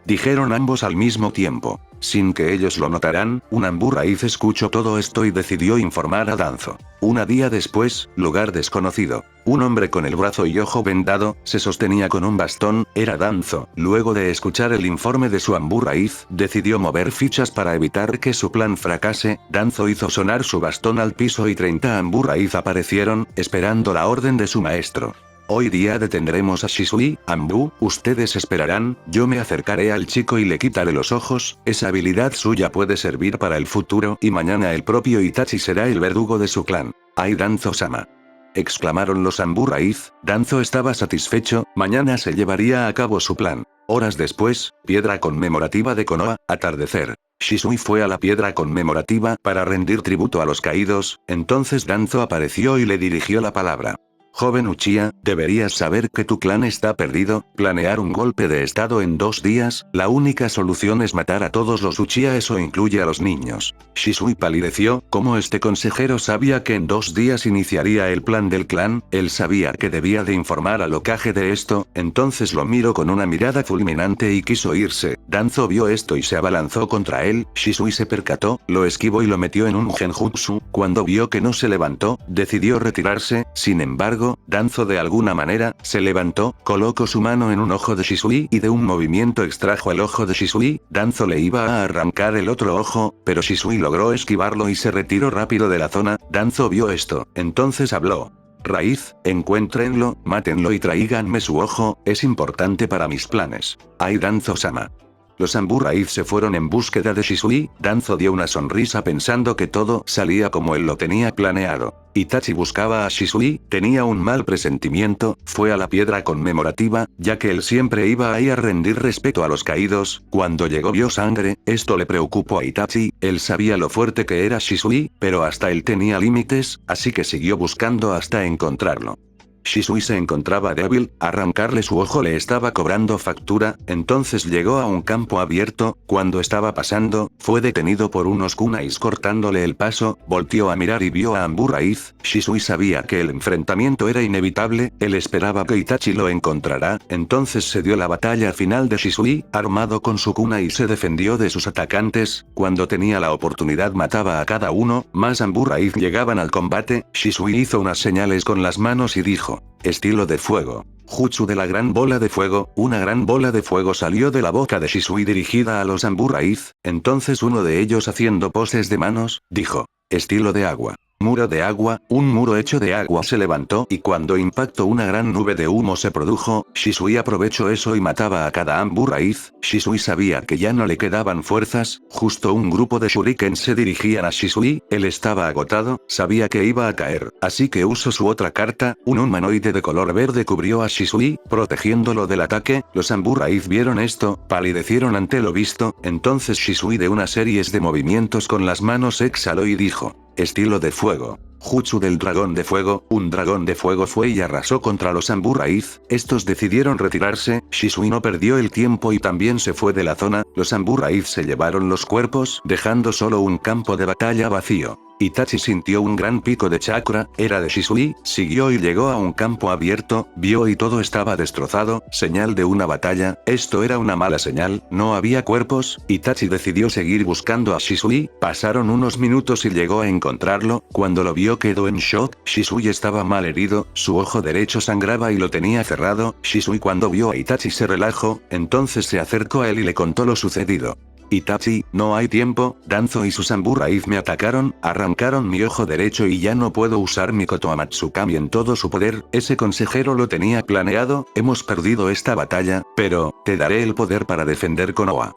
A: Dijeron ambos al mismo tiempo. Sin que ellos lo notaran, un Anbu Raíz escuchó todo esto y decidió informar a Danzo. Un día después, lugar desconocido. Un hombre con el brazo y ojo vendado, se sostenía con un bastón, era Danzo. Luego de escuchar el informe de su Anbu Raíz, decidió mover fichas para evitar que su plan fracase. Danzo hizo sonar su bastón al piso y 30 Anbu Raíz aparecieron, esperando la orden de su maestro. Hoy día detendremos a Shisui, Anbu, ustedes esperarán, yo me acercaré al chico y le quitaré los ojos, esa habilidad suya puede servir para el futuro y mañana el propio Itachi será el verdugo de su clan. ¡Ay, Danzo-sama! Exclamaron los Anbu Raíz. Danzo estaba satisfecho, mañana se llevaría a cabo su plan. Horas después, piedra conmemorativa de Konoha, atardecer. Shisui fue a la piedra conmemorativa para rendir tributo a los caídos, entonces Danzo apareció y le dirigió la palabra. Joven Uchiha, deberías saber que tu clan está perdido, planear un golpe de estado en 2 días, la única solución es matar a todos los Uchiha, eso incluye a los niños. Shisui palideció, como este consejero sabía que en 2 días iniciaría el plan del clan, él sabía que debía de informar al Hokage de esto, entonces lo miró con una mirada fulminante y quiso irse. Danzo vio esto y se abalanzó contra él, Shisui se percató, lo esquivó y lo metió en un genjutsu, cuando vio que no se levantó, decidió retirarse, sin embargo, Danzo de alguna manera, se levantó, colocó su mano en un ojo de Shisui y de un movimiento extrajo el ojo de Shisui. Danzo le iba a arrancar el otro ojo, pero Shisui logró esquivarlo y se retiró rápido de la zona. Danzo vio esto, entonces habló. Raíz, encuéntrenlo, mátenlo y tráiganme su ojo, es importante para mis planes. Ay, Danzo-sama. Los Anbu Raíz se fueron en búsqueda de Shisui. Danzo dio una sonrisa pensando que todo salía como él lo tenía planeado. Itachi buscaba a Shisui, tenía un mal presentimiento, fue a la piedra conmemorativa, ya que él siempre iba ahí a rendir respeto a los caídos. Cuando llegó vio sangre, esto le preocupó a Itachi, él sabía lo fuerte que era Shisui, pero hasta él tenía límites, así que siguió buscando hasta encontrarlo. Shisui se encontraba débil, arrancarle su ojo le estaba cobrando factura, entonces llegó a un campo abierto, cuando estaba pasando, fue detenido por unos kunais cortándole el paso, volteó a mirar y vio a Anbu Raíz. Shisui sabía que el enfrentamiento era inevitable, él esperaba que Itachi lo encontrará, entonces se dio la batalla final de Shisui, armado con su kunai se defendió de sus atacantes, cuando tenía la oportunidad mataba a cada uno, más Anbu Raíz llegaban al combate, Shisui hizo unas señales con las manos y dijo. Estilo de fuego. Jutsu de la gran bola de fuego, una gran bola de fuego salió de la boca de Shisui dirigida a los Anbu Raíz, entonces uno de ellos haciendo poses de manos, dijo. Estilo de agua. Muro de agua, un muro hecho de agua se levantó y cuando impactó una gran nube de humo se produjo, Shisui aprovechó eso y mataba a cada Anbu Raíz. Shisui sabía que ya no le quedaban fuerzas, justo un grupo de shurikens se dirigían a Shisui, él estaba agotado, sabía que iba a caer, así que usó su otra carta, un humanoide de color verde cubrió a Shisui, protegiéndolo del ataque. Los Anbu Raíz vieron esto, palidecieron ante lo visto, entonces Shisui de una serie de movimientos con las manos exhaló y dijo. Estilo de fuego. Jutsu del dragón de fuego, un dragón de fuego fue y arrasó contra los Anbu Raíz, estos decidieron retirarse, Shisui no perdió el tiempo y también se fue de la zona, los Anbu Raíz se llevaron los cuerpos dejando solo un campo de batalla vacío. Itachi sintió un gran pico de chakra, era de Shisui, siguió y llegó a un campo abierto, vio y todo estaba destrozado, señal de una batalla, esto era una mala señal, no había cuerpos, Itachi decidió seguir buscando a Shisui, pasaron unos minutos y llegó a encontrarlo, cuando lo vio quedó en shock, Shisui estaba mal herido, su ojo derecho sangraba y lo tenía cerrado, Shisui cuando vio a Itachi se relajó, entonces se acercó a él y le contó lo sucedido. Itachi, no hay tiempo, Danzo y sus Anbu Raíz me atacaron, arrancaron mi ojo derecho y ya no puedo usar mi Kotoamatsukami en todo su poder, ese consejero lo tenía planeado, hemos perdido esta batalla, pero, te daré el poder para defender Konoha.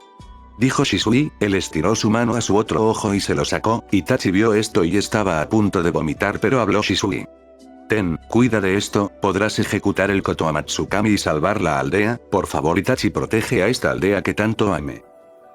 A: Dijo Shisui, él estiró su mano a su otro ojo y se lo sacó, Itachi vio esto y estaba a punto de vomitar pero habló Shisui. Ten, cuida de esto, podrás ejecutar el Kotoamatsukami y salvar la aldea, por favor Itachi protege a esta aldea que tanto ame.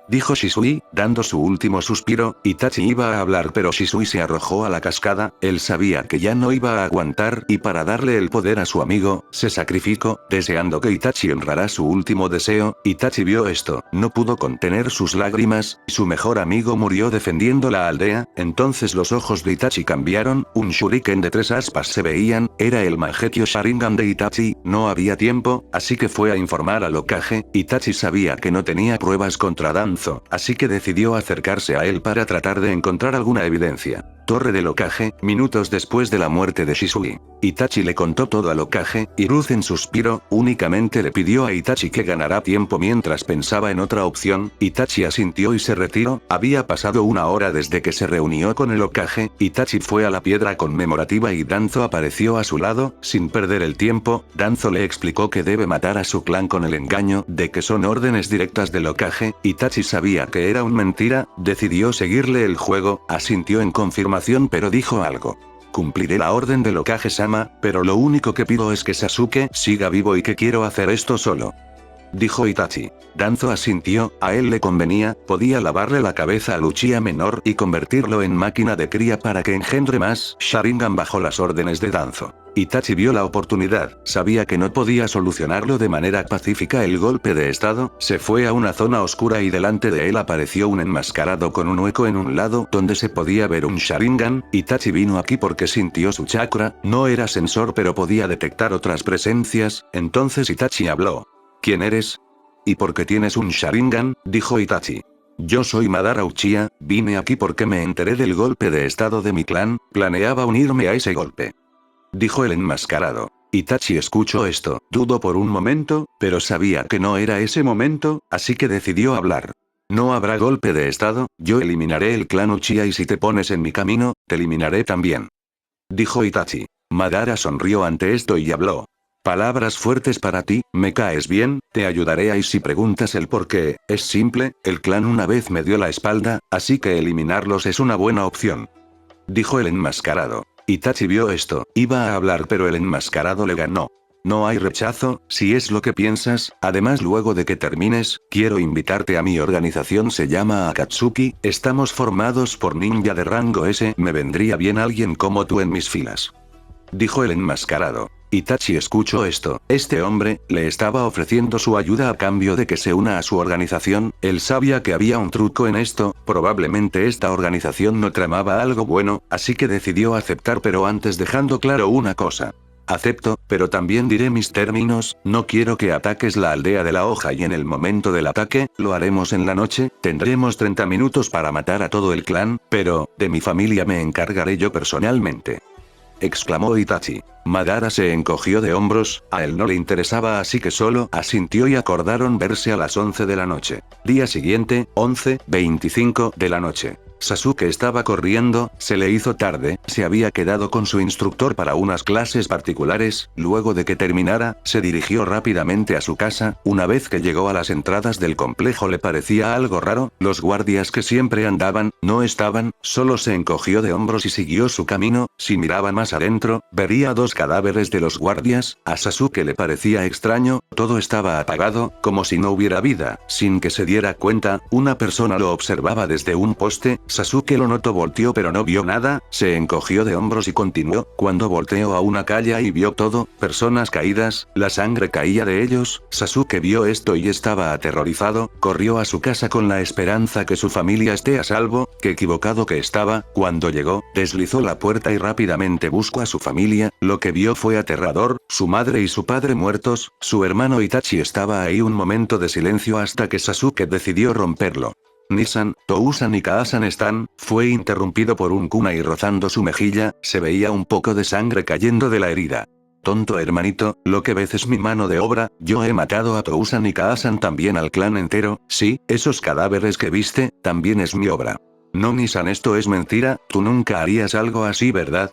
A: dijo Shisui, dando su último suspiro. Itachi iba a hablar pero Shisui se arrojó a la cascada, él sabía que ya no iba a aguantar y para darle el poder a su amigo, se sacrificó, deseando que Itachi honrara su último deseo. Itachi vio esto, no pudo contener sus lágrimas, su mejor amigo murió defendiendo la aldea, entonces los ojos de Itachi cambiaron, un shuriken de 3 aspas se veían, era el Mangekyo Sharingan de Itachi, no había tiempo, así que fue a informar al Hokage. Itachi sabía que no tenía pruebas contra Danzo, así que decidió acercarse a él para tratar de encontrar alguna evidencia. Torre del Hokage, minutos después de la muerte de Shisui. Itachi le contó todo al Hokage, Hiruzen suspiró, únicamente le pidió a Itachi que ganara tiempo mientras pensaba en otra opción. Itachi asintió y se retiró, había pasado 1 hora desde que se reunió con el Hokage. Itachi fue a la piedra conmemorativa y Danzo apareció a su lado, sin perder el tiempo. Danzo le explicó que debe matar a su clan con el engaño de que son órdenes directas del Hokage. Itachi sabía que era una mentira, decidió seguirle el juego, asintió en confirmación pero dijo algo. Cumpliré la orden del Hokage-sama, pero lo único que pido es que Sasuke siga vivo y que quiero hacer esto solo. Dijo Itachi. Danzo asintió, a él le convenía, podía lavarle la cabeza al Uchiha menor y convertirlo en máquina de cría para que engendre más Sharingan bajo las órdenes de Danzo. Itachi vio la oportunidad, sabía que no podía solucionarlo de manera pacífica el golpe de estado, se fue a una zona oscura y delante de él apareció un enmascarado con un hueco en un lado donde se podía ver un Sharingan. Itachi vino aquí porque sintió su chakra, no era sensor pero podía detectar otras presencias, entonces Itachi habló. ¿Quién eres? ¿Y por qué tienes un Sharingan? Dijo Itachi. Yo soy Madara Uchiha, vine aquí porque me enteré del golpe de estado de mi clan, planeaba unirme a ese golpe. Dijo el enmascarado. Itachi escuchó esto, dudó por un momento, pero sabía que no era ese momento, así que decidió hablar. No habrá golpe de estado, yo eliminaré el clan Uchiha y si te pones en mi camino, te eliminaré también. Dijo Itachi. Madara sonrió ante esto y habló. Palabras fuertes para ti, me caes bien, te ayudaré y si preguntas el por qué, es simple, el clan una vez me dio la espalda, así que eliminarlos es una buena opción. Dijo el enmascarado. Itachi vio esto, iba a hablar pero el enmascarado le ganó. No hay rechazo, si es lo que piensas, además luego de que termines, quiero invitarte a mi organización se llama Akatsuki, estamos formados por ninja de rango S, me vendría bien alguien como tú en mis filas. Dijo el enmascarado. Itachi escuchó esto, este hombre, le estaba ofreciendo su ayuda a cambio de que se una a su organización, él sabía que había un truco en esto, probablemente esta organización no tramaba algo bueno, así que decidió aceptar pero antes dejando claro una cosa. Acepto, pero también diré mis términos, no quiero que ataques la aldea de la hoja y en el momento del ataque, lo haremos en la noche, tendremos 30 minutos para matar a todo el clan, pero, de mi familia me encargaré yo personalmente. Exclamó Itachi. Madara se encogió de hombros, a él no le interesaba así que solo asintió y acordaron verse a las 11 de la noche. Día siguiente, 11:25 de la noche. Sasuke estaba corriendo, se le hizo tarde, se había quedado con su instructor para unas clases particulares, luego de que terminara, se dirigió rápidamente a su casa, una vez que llegó a las entradas del complejo le parecía algo raro, los guardias que siempre andaban, no estaban, solo se encogió de hombros y siguió su camino, si miraba más adentro, vería 2 cadáveres de los guardias, a Sasuke le parecía extraño, todo estaba apagado, como si no hubiera vida, sin que se diera cuenta, una persona lo observaba desde un poste, Sasuke lo notó, volteó pero no vio nada, se encogió de hombros y continuó, cuando volteó a una calle y vio todo, personas caídas, la sangre caía de ellos, Sasuke vio esto y estaba aterrorizado, corrió a su casa con la esperanza que su familia esté a salvo, que equivocado que estaba, cuando llegó, deslizó la puerta y rápidamente buscó a su familia, lo que vio fue aterrador, su madre y su padre muertos, su hermano Itachi estaba ahí un momento de silencio hasta que Sasuke decidió romperlo. Nissan, Tousan y Kaasan están, fue interrumpido por un kunai rozando su mejilla, se veía un poco de sangre cayendo de la herida. Tonto hermanito, lo que ves es mi mano de obra, yo he matado a Tousan y Kaasan también al clan entero, sí, esos cadáveres que viste, también es mi obra. No Nissan, esto es mentira, tú nunca harías algo así, ¿verdad?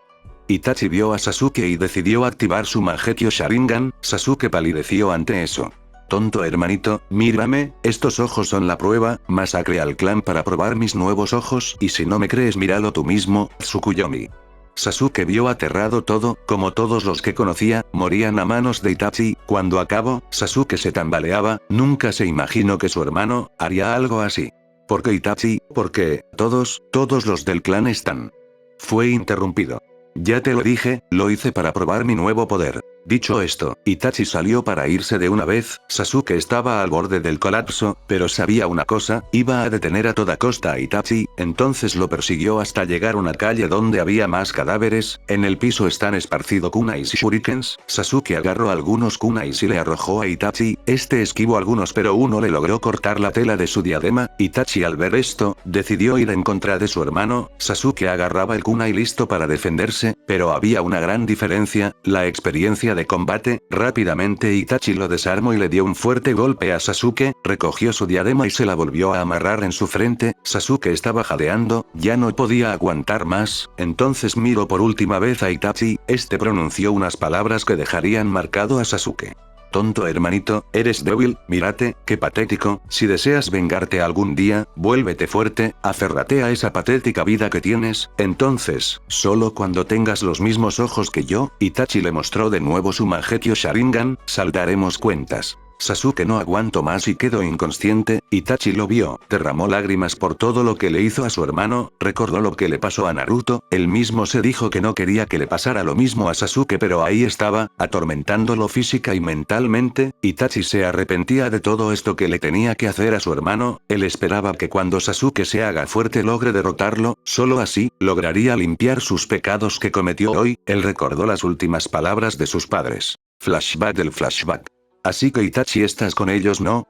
A: Itachi vio a Sasuke y decidió activar su Mangekyo Sharingan, Sasuke palideció ante eso. Tonto hermanito, mírame, estos ojos son la prueba, masacré al clan para probar mis nuevos ojos y si no me crees míralo tú mismo, Tsukuyomi. Sasuke vio aterrado todo, como todos los que conocía, morían a manos de Itachi, cuando acabó, Sasuke se tambaleaba, nunca se imaginó que su hermano haría algo así. ¿Por qué Itachi? Porque, todos los del clan están. Fue interrumpido. Ya te lo dije, lo hice para probar mi nuevo poder. Dicho esto, Itachi salió para irse de una vez. Sasuke estaba al borde del colapso, pero sabía una cosa, iba a detener a toda costa a Itachi, entonces lo persiguió hasta llegar a una calle donde había más cadáveres. En el piso están esparcidos kunais y shurikens. Sasuke agarró algunos kunais y le arrojó a Itachi, este esquivó algunos pero uno le logró cortar la tela de su diadema. Itachi al ver esto, decidió ir en contra de su hermano. Sasuke agarraba el kunai listo para defenderse, pero había una gran diferencia, la experiencia de combate. Rápidamente Itachi lo desarmó y le dio un fuerte golpe a Sasuke, recogió su diadema y se la volvió a amarrar en su frente. Sasuke estaba jadeando, ya no podía aguantar más, entonces miró por última vez a Itachi, este pronunció unas palabras que dejarían marcado a Sasuke. Tonto hermanito, eres débil, mírate, qué patético, si deseas vengarte algún día, vuélvete fuerte, aférrate a esa patética vida que tienes, entonces, solo cuando tengas los mismos ojos que yo, Itachi le mostró de nuevo su Mangekyou Sharingan, saldaremos cuentas. Sasuke no aguantó más y quedó inconsciente. Itachi lo vio, derramó lágrimas por todo lo que le hizo a su hermano, recordó lo que le pasó a Naruto, él mismo se dijo que no quería que le pasara lo mismo a Sasuke pero ahí estaba, atormentándolo física y mentalmente. Itachi se arrepentía de todo esto que le tenía que hacer a su hermano, él esperaba que cuando Sasuke se haga fuerte logre derrotarlo, solo así, lograría limpiar sus pecados que cometió hoy. Él recordó las últimas palabras de sus padres. Flashback del flashback. Así que Itachi estás con ellos, ¿no?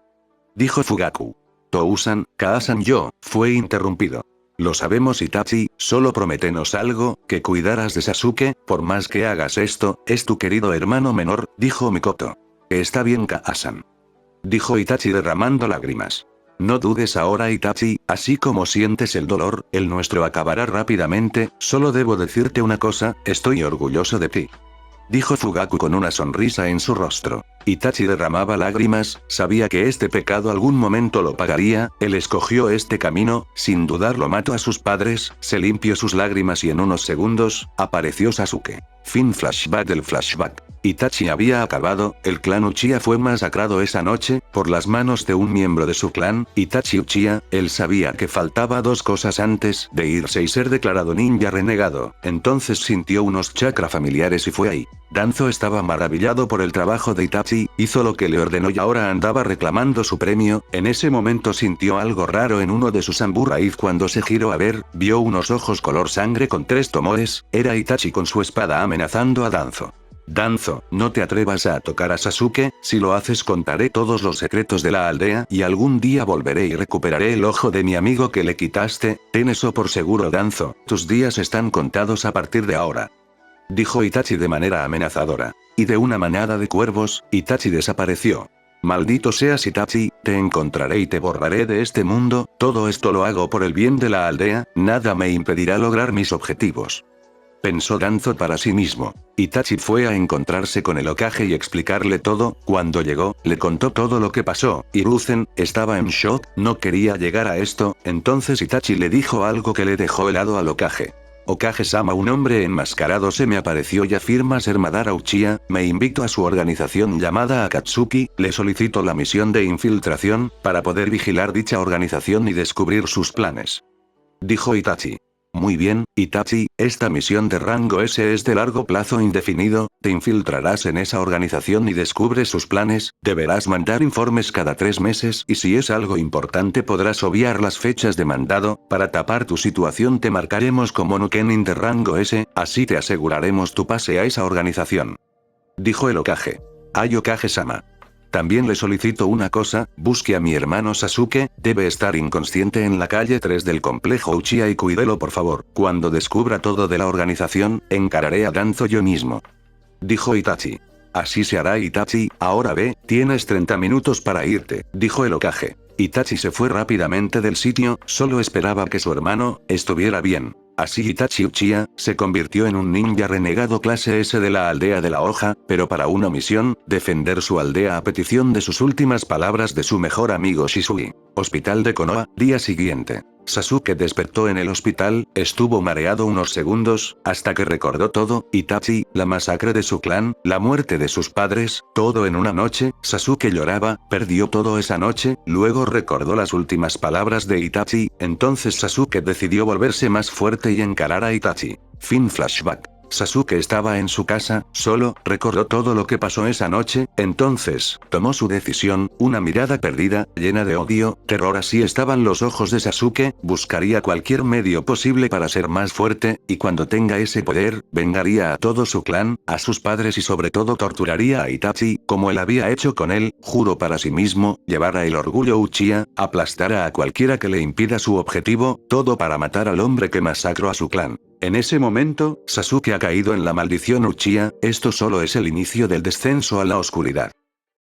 A: Dijo Fugaku. Tousan, Kaasan yo, fue interrumpido. Lo sabemos Itachi, solo prométenos algo, que cuidarás de Sasuke, por más que hagas esto, es tu querido hermano menor, dijo Mikoto. Está bien Kaasan. Dijo Itachi derramando lágrimas. No dudes ahora Itachi, así como sientes el dolor, el nuestro acabará rápidamente, solo debo decirte una cosa, estoy orgulloso de ti. Dijo Fugaku con una sonrisa en su rostro. Itachi derramaba lágrimas, sabía que este pecado algún momento lo pagaría, él escogió este camino, sin dudarlo mató a sus padres, se limpió sus lágrimas y en unos segundos, apareció Sasuke. Fin flashback del flashback. Itachi había acabado, el clan Uchiha fue masacrado esa noche, por las manos de un miembro de su clan, Itachi Uchiha, él sabía que faltaba dos cosas antes de irse y ser declarado ninja renegado, entonces sintió unos chakra familiares y fue ahí. Danzo estaba maravillado por el trabajo de Itachi, hizo lo que le ordenó y ahora andaba reclamando su premio, en ese momento sintió algo raro en uno de sus samuráis cuando se giró a ver, vio unos ojos color sangre con 3 tomoes, era Itachi con su espada amenazando a Danzo. Danzo, no te atrevas a tocar a Sasuke, si lo haces contaré todos los secretos de la aldea y algún día volveré y recuperaré el ojo de mi amigo que le quitaste, ten eso por seguro Danzo, tus días están contados a partir de ahora. Dijo Itachi de manera amenazadora. Y de una manada de cuervos, Itachi desapareció. Maldito seas Itachi, te encontraré y te borraré de este mundo, todo esto lo hago por el bien de la aldea, nada me impedirá lograr mis objetivos. Pensó Danzo para sí mismo. Itachi fue a encontrarse con el Hokage y explicarle todo, cuando llegó, le contó todo lo que pasó, Hiruzen, estaba en shock, no quería llegar a esto, entonces Itachi le dijo algo que le dejó helado al Hokage. Hokage-sama un hombre enmascarado se me apareció y afirma ser Madara Uchiha, me invito a su organización llamada Akatsuki, le solicito la misión de infiltración, para poder vigilar dicha organización y descubrir sus planes. Dijo Itachi. Muy bien, Itachi, esta misión de rango S es de largo plazo indefinido, te infiltrarás en esa organización y descubres sus planes, deberás mandar informes cada 3 meses y si es algo importante podrás obviar las fechas de mandado, para tapar tu situación te marcaremos como Nukenin de rango S, así te aseguraremos tu pase a esa organización. Dijo el Hokage. Ay Hokage-sama. También le solicito una cosa, busque a mi hermano Sasuke, debe estar inconsciente en la calle 3 del complejo Uchiha y cuídelo por favor. Cuando descubra todo de la organización, encararé a Danzo yo mismo. Dijo Itachi. Así se hará Itachi, ahora ve, tienes 30 minutos para irte, dijo el Hokage. Itachi se fue rápidamente del sitio, solo esperaba que su hermano estuviera bien. Así Itachi Uchiha se convirtió en un ninja renegado clase S de la aldea de la hoja, pero para una misión, defender su aldea a petición de sus últimas palabras de su mejor amigo Shisui. Hospital de Konoha, día siguiente. Sasuke despertó en el hospital, estuvo mareado unos segundos, hasta que recordó todo: Itachi, la masacre de su clan, la muerte de sus padres, todo en una noche. Sasuke lloraba, perdió todo esa noche, luego recordó las últimas palabras de Itachi, entonces Sasuke decidió volverse más fuerte y encarar a Itachi. Fin flashback. Sasuke estaba en su casa, solo, recordó todo lo que pasó esa noche, entonces, tomó su decisión, una mirada perdida, llena de odio, terror. Así estaban los ojos de Sasuke, buscaría cualquier medio posible para ser más fuerte, y cuando tenga ese poder, vengaría a todo su clan, a sus padres y sobre todo torturaría a Itachi, como él había hecho con él, juró para sí mismo, llevara el orgullo Uchiha, aplastara a cualquiera que le impida su objetivo, todo para matar al hombre que masacró a su clan. En ese momento, Sasuke ha caído en la maldición Uchiha, esto solo es el inicio del descenso a la oscuridad.